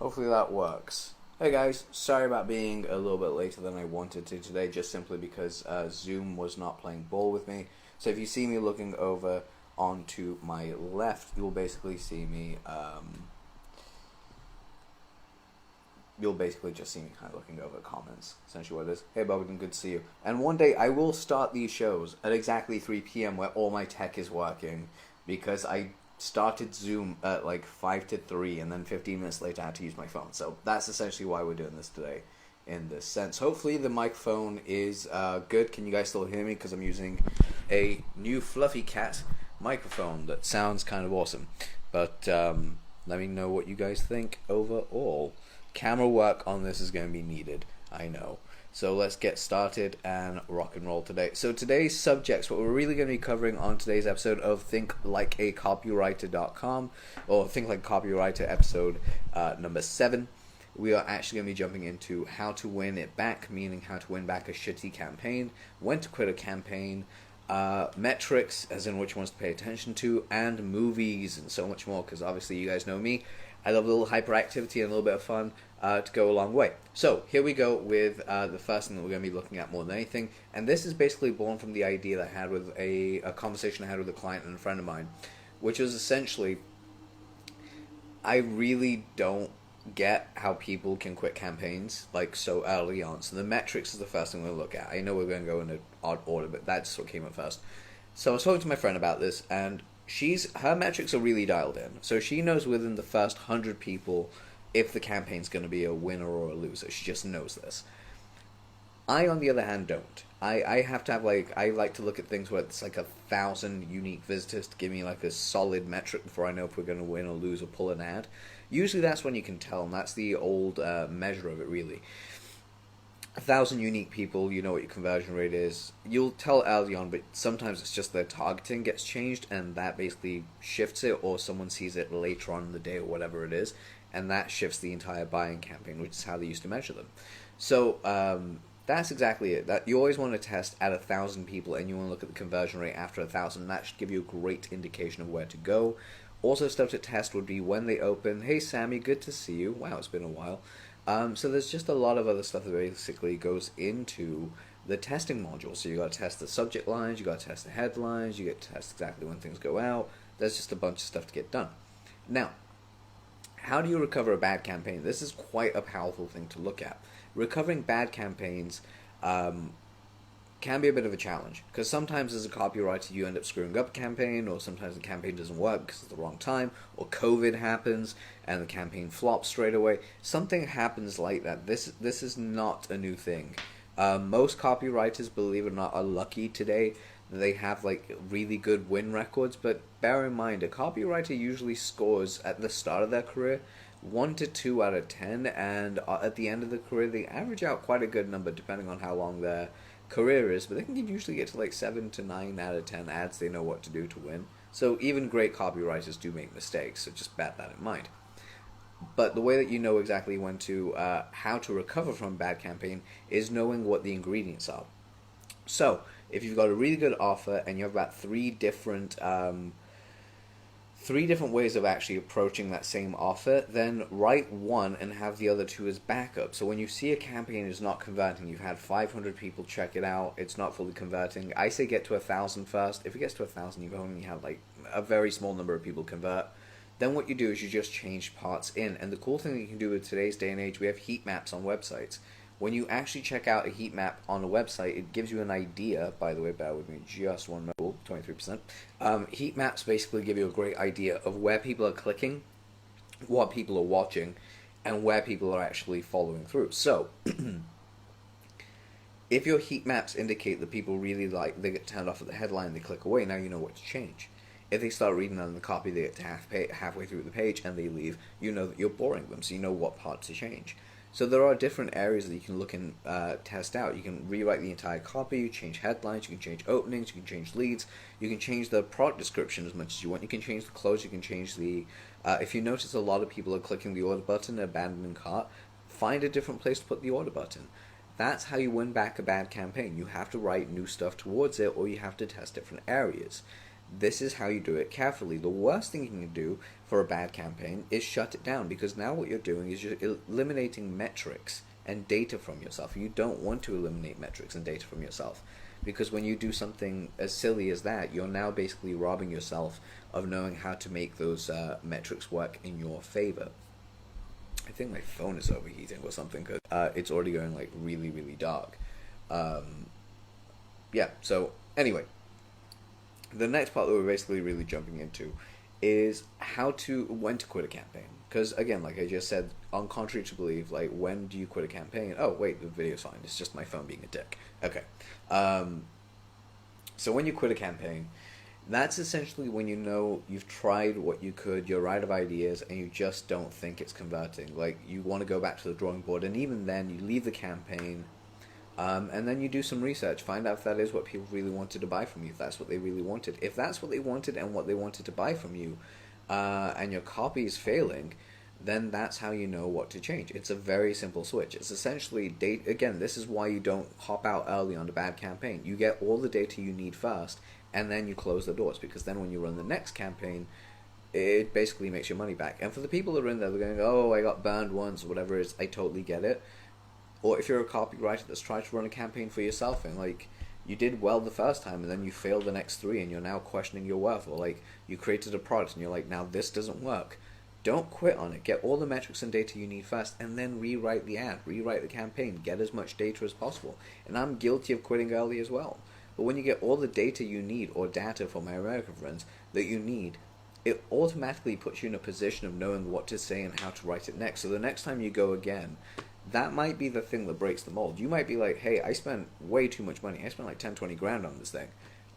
Hopefully that works. Hey guys, sorry about being a little bit later than I wanted to today, just simply because Zoom was not playing ball with me. So if you see me looking over onto my left, you'll basically see me, you'll basically just see me kind of looking over comments, essentially what it is. Hey Bobby, good to see you. And one day I will start these shows at exactly 3 p.m. where all my tech is working, because I started Zoom at like 5 to 3, and then 15 minutes later I had to use my phone. So that's essentially why we're doing this today in this sense. Hopefully the microphone is good. Can you guys still hear me? Because I'm using a new Fluffy Cat microphone that sounds kind of awesome. But let me know what you guys think overall. Camera work on this is going to be needed, I know. So let's get started and rock and roll today. So today's subjects, what we're really going to be covering on today's episode of ThinkLikeACopywriter.com, or Think Like a Copywriter episode number 7. We are actually going to be jumping into how to win it back, meaning how to win back a shitty campaign, when to quit a campaign, metrics, as in which ones to pay attention to, and movies, and so much more, because obviously you guys know me. I love a little hyperactivity and a little bit of fun to go a long way. So here we go with the first thing that we're going to be looking at more than anything, and this is basically born from the idea that I had with a conversation I had with a client and a friend of mine, which was essentially, I really don't get how people can quit campaigns like so early on. So the metrics is the first thing we're going to look at. I know we're going to go in an odd order, but that's what came up first. So I was talking to my friend about this, and her metrics are really dialed in. So she knows within the first 100 people if the campaign's going to be a winner or a loser. She just knows this. I, on the other hand, don't. I have to have, I like to look at things where it's like 1,000 unique visitors to give me like a solid metric before I know if we're going to win or lose or pull an ad. Usually that's when you can tell, and that's the old measure of it, really. 1,000 unique people, you know what your conversion rate is. You'll tell early on, but sometimes it's just their targeting gets changed, and that basically shifts it, or someone sees it later on in the day or whatever it is, and that shifts the entire buying campaign, which is how they used to measure them. So that's exactly it. That you always want to test at 1,000 people, and you want to look at the conversion rate after 1,000. That should give you a great indication of where to go. Also, stuff to test would be when they open. Hey Sammy, good to see you. Wow, it's been a while. So there's just a lot of other stuff that basically goes into the testing module. So you got to test the subject lines, you got to test the headlines, you get to test exactly when things go out. There's just a bunch of stuff to get done. Now, how do you recover a bad campaign? This is quite a powerful thing to look at. Recovering bad campaigns can be a bit of a challenge, because sometimes as a copywriter you end up screwing up a campaign, or sometimes the campaign doesn't work because it's the wrong time, or COVID happens and the campaign flops straight away. Something happens like that. This is not a new thing. Most copywriters, believe it or not, are lucky today that they have like really good win records, but bear in mind, a copywriter usually scores at the start of their career 1 to 2 out of 10, and at the end of the career they average out quite a good number depending on how long their career is, but they can usually get to like 7 to 9 out of 10 ads they know what to do to win. So even great copywriters do make mistakes, so just bear that in mind. But the way that you know exactly when to how to recover from a bad campaign is knowing what the ingredients are. So if you've got a really good offer and you have about three different ways of actually approaching that same offer, then write one and have the other two as backup. So when you see a campaign is not converting, you've had 500 people check it out, it's not fully converting, I say get to 1,000 first. If it gets to 1,000, you've only had like a very small number of people convert. Then what you do is you just change parts in. And the cool thing that you can do with today's day and age, we have heat maps on websites. When you actually check out a heat map on a website, it gives you an idea. By the way, bear with me just one moment, 23%. Heat maps basically give you a great idea of where people are clicking, what people are watching, and where people are actually following through. So, if your heat maps indicate that people really they get turned off at the headline, they click away, now you know what to change. If they start reading on the copy, they get to halfway through the page and they leave, you know that you're boring them, so you know what part to change. So there are different areas that you can look and test out. You can rewrite the entire copy, you change headlines, you can change openings, you can change leads, you can change the product description as much as you want, you can change the close, you can change the... if you notice a lot of people are clicking the order button and abandoning cart, find a different place to put the order button. That's how you win back a bad campaign. You have to write new stuff towards it, or you have to test different areas. This is how you do it carefully. The worst thing you can do for a bad campaign is shut it down, because now what you're doing is you're eliminating metrics and data from yourself. You don't want to eliminate metrics and data from yourself, because when you do something as silly as that, you're now basically robbing yourself of knowing how to make those metrics work in your favor. I think my phone is overheating or something, because it's already going like really, really dark. Yeah, so anyway, the next part that we're basically really jumping into is when to quit a campaign. Because again, like I just said, on contrary to belief, like, when do you quit a campaign? Oh wait, the video's fine, it's just my phone being a dick. Okay. So when you quit a campaign, that's essentially when you know you've tried what you could, you're out of ideas, and you just don't think it's converting. Like, you want to go back to the drawing board, and even then you leave the campaign, and then you do some research, find out if that is what people really wanted to buy from you, if that's what they really wanted. If that's what they wanted and what they wanted to buy from you, and your copy is failing, then that's how you know what to change. It's a very simple switch. It's essentially data. Again, this is why you don't hop out early on a bad campaign. You get all the data you need first, and then you close the doors, because then when you run the next campaign, it basically makes your money back. And for the people that are in there, they're going, oh, I got burned once, or whatever it is, I totally get it. Or if you're a copywriter that's tried to run a campaign for yourself, and like, you did well the first time and then you failed the next three, and you're now questioning your worth, or like, you created a product and you're like, now this doesn't work. Don't quit on it. Get all the metrics and data you need first, and then rewrite the ad, rewrite the campaign, get as much data as possible. And I'm guilty of quitting early as well. But when you get all the data you need, or data for my American friends that you need, it automatically puts you in a position of knowing what to say and how to write it next. So the next time you go again, that might be the thing that breaks the mold. You might be like, hey, I spent way too much money. I spent like 10, 20 grand on this thing.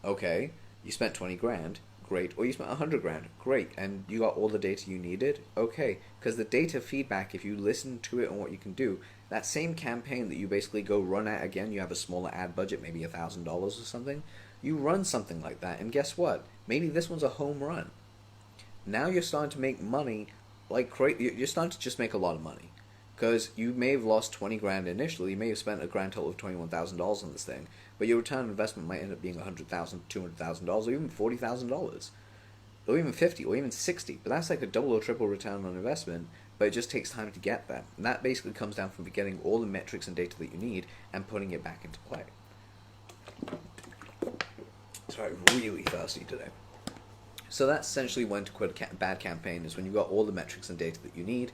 Okay, you spent 20 grand. Great. Or you spent 100 grand. Great. And you got all the data you needed. Okay. Because the data feedback, if you listen to it and what you can do, that same campaign that you basically go run at again, you have a smaller ad budget, maybe $1,000 or something. You run something like that, and guess what? Maybe this one's a home run. Now you're starting to make money like crazy. You're starting to just make a lot of money. Because you may have lost 20 grand initially, you may have spent a grand total of $21,000 on this thing, but your return on investment might end up being $100,000, $200,000, or even $40,000, or even 50, or even 60. But that's like a double or triple return on investment, but it just takes time to get there. And that basically comes down from getting all the metrics and data that you need and putting it back into play. Sorry, I'm really thirsty today. So that's essentially when to quit a bad campaign, is when you've got all the metrics and data that you need,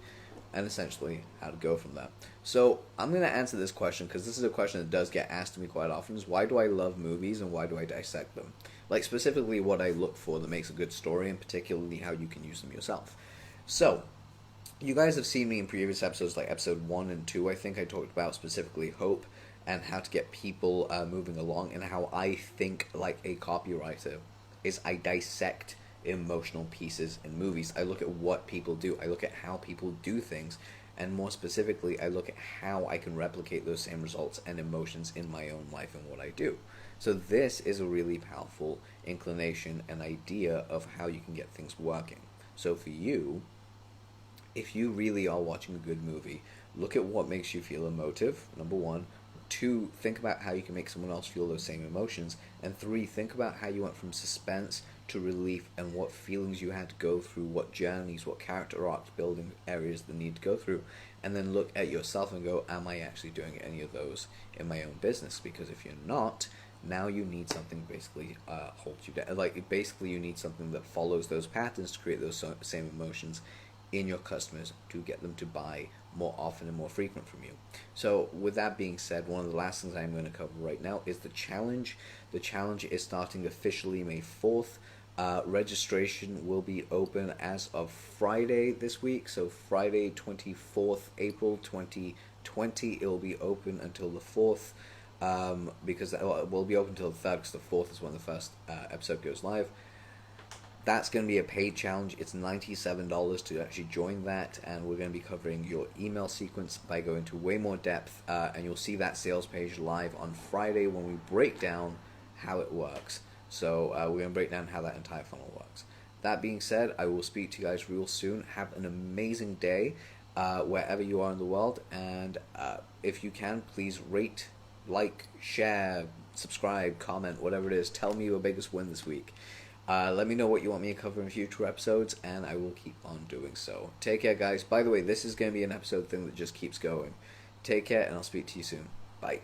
and essentially how to go from there. So I'm going to answer this question, because this is a question that does get asked to me quite often, is why do I love movies and why do I dissect them? Like, specifically what I look for that makes a good story, and particularly how you can use them yourself. So, you guys have seen me in previous episodes, like episode 1 and 2, I think I talked about specifically hope and how to get people moving along, and how I think like a copywriter is I dissect emotional pieces in movies. I look at what people do. I look at how people do things, and more specifically, I look at how I can replicate those same results and emotions in my own life and what I do. So this is a really powerful inclination and idea of how you can get things working. So for you, if you really are watching a good movie, look at what makes you feel emotive, number 1. 2, think about how you can make someone else feel those same emotions. And 3, think about how you went from suspense to relief, and what feelings you had to go through, what journeys, what character arc building areas that need to go through. And then look at yourself and go, am I actually doing any of those in my own business? Because if you're not, now you need something basically holds you down. Like, basically you need something that follows those patterns to create those same emotions in your customers, to get them to buy more often and more frequent from you. So with that being said, one of the last things I'm going to cover right now is the challenge. The challenge is starting officially May 4th. Registration will be open as of Friday this week, so Friday 24th April 2020. It will be open until the 4th, because it will be open until the 3rd, because the 4th is when the first episode goes live. That's going to be a paid challenge. It's $97 to actually join that, and we're going to be covering your email sequence by going to way more depth, and you'll see that sales page live on Friday when we break down how it works. So we're going to break down how that entire funnel works. That being said, I will speak to you guys real soon. Have an amazing day wherever you are in the world, and if you can, please rate, like, share, subscribe, comment, whatever it is. Tell me your biggest win this week. Let me know what you want me to cover in future episodes, and I will keep on doing so. Take care, guys. By the way, this is going to be an episode thing that just keeps going. Take care, and I'll speak to you soon. Bye.